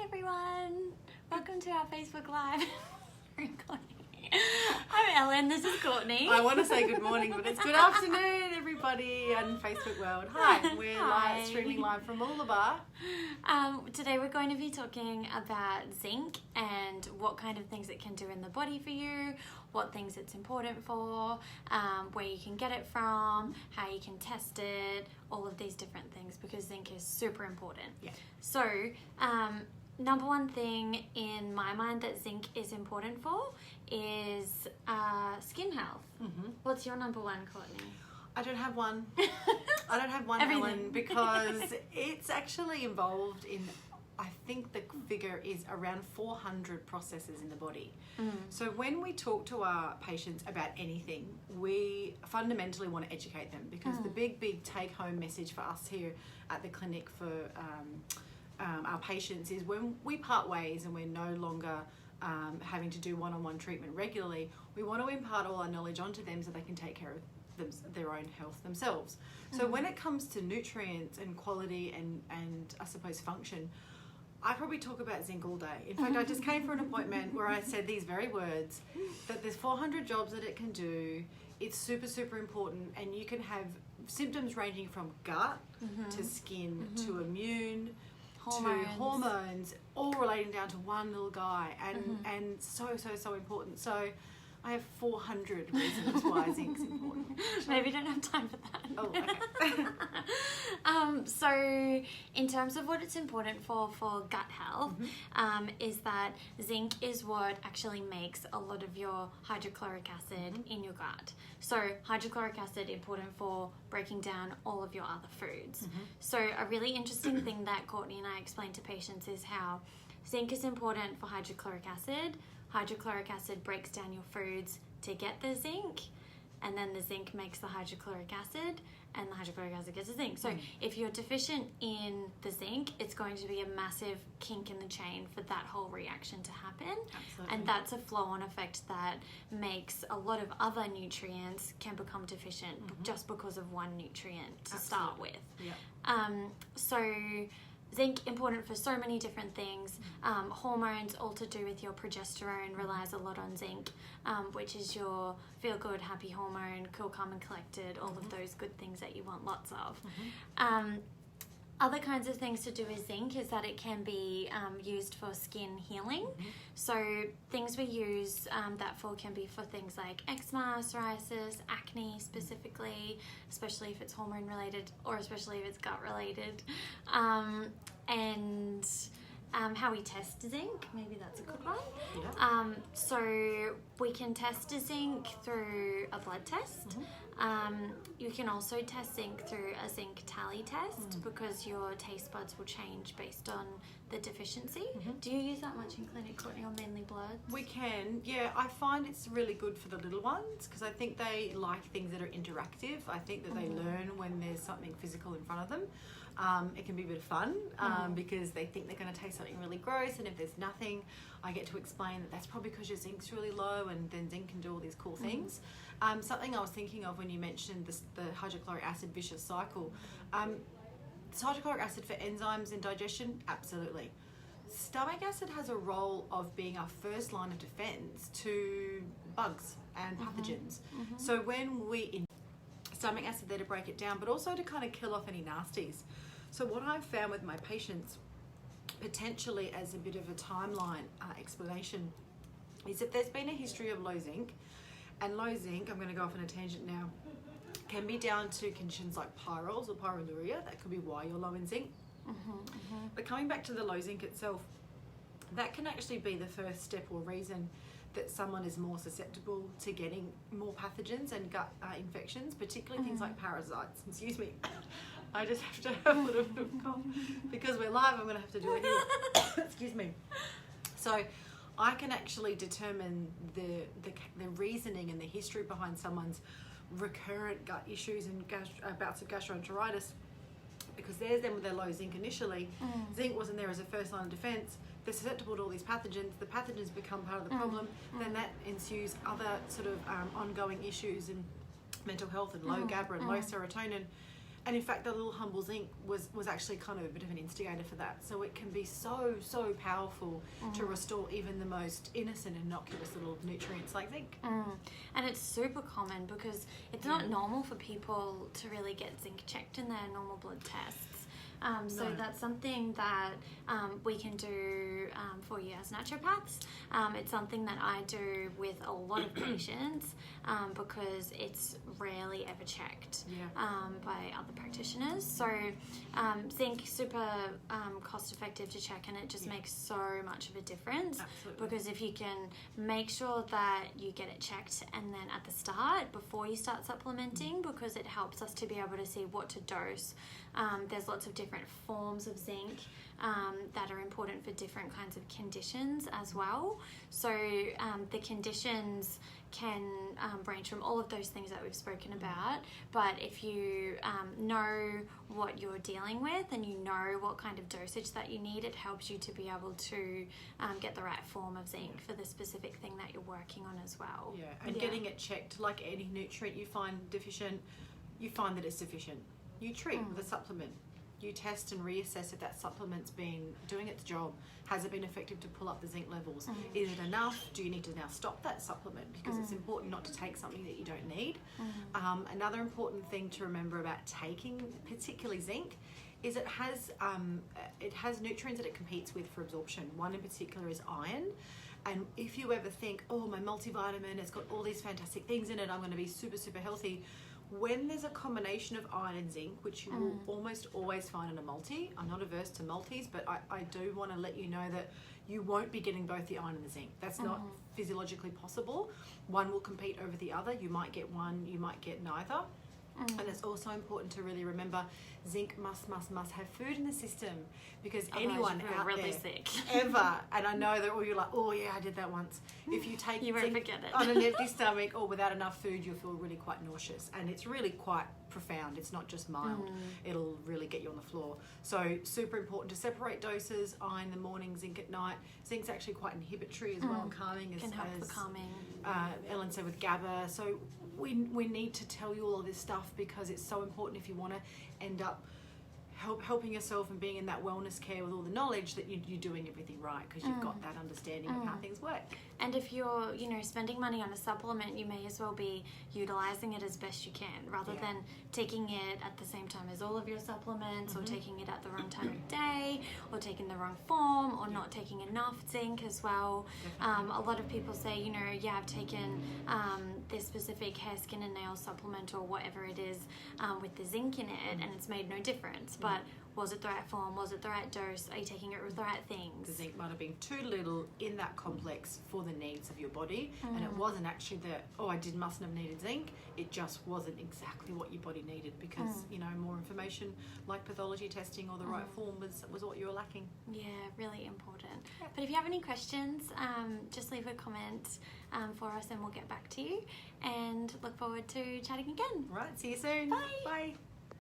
everyone, welcome to our Facebook Live recording. I'm Ellen, this is Courtney. I want to say good morning, but it's good afternoon, everybody, and Facebook world. Hi, we're streaming live from Mooloolaba. Today we're going to be talking about zinc and what kind of things it can do in the body for you, what things it's important for, where you can get it from, how you can test it, all of these different things, because zinc is super important. Yeah. So, number one thing in my mind that zinc is important for is skin health. Mm-hmm. What's your number one, Courtney? I don't have one. I don't have one, Ellen, because it's actually involved in, I think the figure is around 400 processes in the body. Mm. So when we talk to our patients about anything, we fundamentally want to educate them, because the big take-home message for us here at the clinic for our patients is when we part ways and we're no longer having to do one-on-one treatment regularly, we want to impart all our knowledge onto them so they can take care of their own health themselves. So when it comes to nutrients and quality and I suppose function, I probably talk about zinc all day. In fact, I just came for an appointment where I said these very words, that there's 400 jobs that it can do. It's super important, and you can have symptoms ranging from gut to skin to immune to hormones, all relating down to one little guy, and so important. So I have 400 reasons why zinc's important. Maybe you don't have time for that. Oh, okay. So in terms of what it's important for gut health, is that zinc is what actually makes a lot of your hydrochloric acid in your gut. So hydrochloric acid important for breaking down all of your other foods. So a really interesting thing that Courtney and I explain to patients is how zinc is important for hydrochloric acid. Hydrochloric acid breaks down your foods to get the zinc, and then the zinc makes the hydrochloric acid, and the hydrochloric acid gets the zinc. So if you're deficient in the zinc, it's going to be a massive kink in the chain for that whole reaction to happen. Absolutely. And that's a flow-on effect that makes a lot of other nutrients can become deficient just because of one nutrient to start with. Yeah. So zinc important for so many different things. Hormones, all to do with your progesterone, relies a lot on zinc, which is your feel-good, happy hormone, cool, calm and collected, all of those good things that you want lots of. Other kinds of things to do with zinc is that it can be used for skin healing. So things we use that for can be for things like eczema, psoriasis, acne specifically, especially if it's hormone related or especially if it's gut related. And how we test zinc, maybe that's a good one. Yeah. So we can test zinc through a blood test. You can also test zinc through a zinc tally test because your taste buds will change based on the deficiency. Do you use that much in clinic, Courtney, or mainly blood? We can, yeah. I find it's really good for the little ones because I think they like things that are interactive. I think that they learn when there's something physical in front of them. It can be a bit of fun because they think they're going to taste something really gross, and if there's nothing, I get to explain that that's probably because your zinc's really low, and then zinc can do all these cool things. Something I was thinking of when you mentioned the hydrochloric acid vicious cycle. Is hydrochloric acid for enzymes in digestion? Absolutely. Stomach acid has a role of being our first line of defense to bugs and pathogens. So when we stomach acid there to break it down, but also to kind of kill off any nasties. So what I've found with my patients, potentially as a bit of a timeline explanation, is if there's been a history of low zinc, and low zinc, I'm going to go off on a tangent now, can be down to conditions like pyrroles or pyroluria. That could be why you're low in zinc. But coming back to the low zinc itself, that can actually be the first step or reason that someone is more susceptible to getting more pathogens and gut infections, particularly things like parasites. Excuse me, I just have to have a little bit of cough because we're live. I'm going to have to do it here. Excuse me. So I can actually determine the reasoning and the history behind someone's recurrent gut issues and bouts of gastroenteritis, because there's them with their low zinc initially. Zinc wasn't there as a first line of defense. They're susceptible to all these pathogens. The pathogens become part of the problem. Then that ensues other sort of ongoing issues in mental health and low GABA and low serotonin. And in fact, the little humble zinc was actually kind of a bit of an instigator for that. So it can be so powerful to restore even the most innocent, innocuous little nutrients like zinc. And it's super common because it's not normal for people to really get zinc checked in their normal blood tests. So that's something that we can do for you as naturopaths. It's something that I do with a lot of patients because it's rarely ever checked by other practitioners. So zinc, super cost effective to check, and it just makes so much of a difference. Absolutely. Because if you can make sure that you get it checked and then at the start, before you start supplementing, because it helps us to be able to see what to dose. There's lots of different forms of zinc that are important for different kinds of conditions as well. So the conditions can range from all of those things that we've spoken about, but if you know what you're dealing with and you know what kind of dosage that you need, it helps you to be able to get the right form of zinc for the specific thing that you're working on as well. Getting it checked, like any nutrient you find deficient, you find that it's deficient. You treat with a supplement. You test and reassess if that supplement's been doing its job. Has it been effective to pull up the zinc levels? Is it enough? Do you need to now stop that supplement? Because it's important not to take something that you don't need. Another important thing to remember about taking, particularly zinc, is it has nutrients that it competes with for absorption. One in particular is iron. And if you ever think, oh, my multivitamin, it's got all these fantastic things in it, I'm going to be super healthy. When there's a combination of iron and zinc, which you will almost always find in a multi, I'm not averse to multis, but I do want to let you know that you won't be getting both the iron and the zinc. That's not physiologically possible. One will compete over the other. You might get one, you might get neither. And it's also important to really remember zinc must have food in the system, because anyone out really there sick. ever, and I know that all you're like, oh yeah, I did that once. If you take You won't zinc forget it. on an empty stomach or without enough food, you'll feel really quite nauseous, and it's really quite profound. It's not just mild. It'll really get you on the floor. So super important to separate doses. Iron in the morning, zinc at night. Zinc's actually quite inhibitory as well, and calming, as calming. Ellen said with GABA. So we need to tell you all of this stuff because it's so important if you want to end up helping yourself and being in that wellness care with all the knowledge that you're doing everything right, because you've got that understanding of how things work. And if you're, spending money on a supplement, you may as well be utilizing it as best you can, rather than taking it at the same time as all of your supplements, or taking it at the wrong time of day, or taking the wrong form, or not taking enough zinc as well. A lot of people say, I've taken this specific hair, skin and nail supplement or whatever it is with the zinc in it, and it's made no difference. But was it the right form? Was it the right dose? Are you taking it with the right things? The zinc might have been too little in that complex for the needs of your body, and it wasn't actually that, mustn't have needed zinc. It just wasn't exactly what your body needed, because more information like pathology testing or the right form was what you were lacking. Yeah, really important. But if you have any questions, just leave a comment for us and we'll get back to you, and look forward to chatting again. Right, see you soon. Bye. Bye.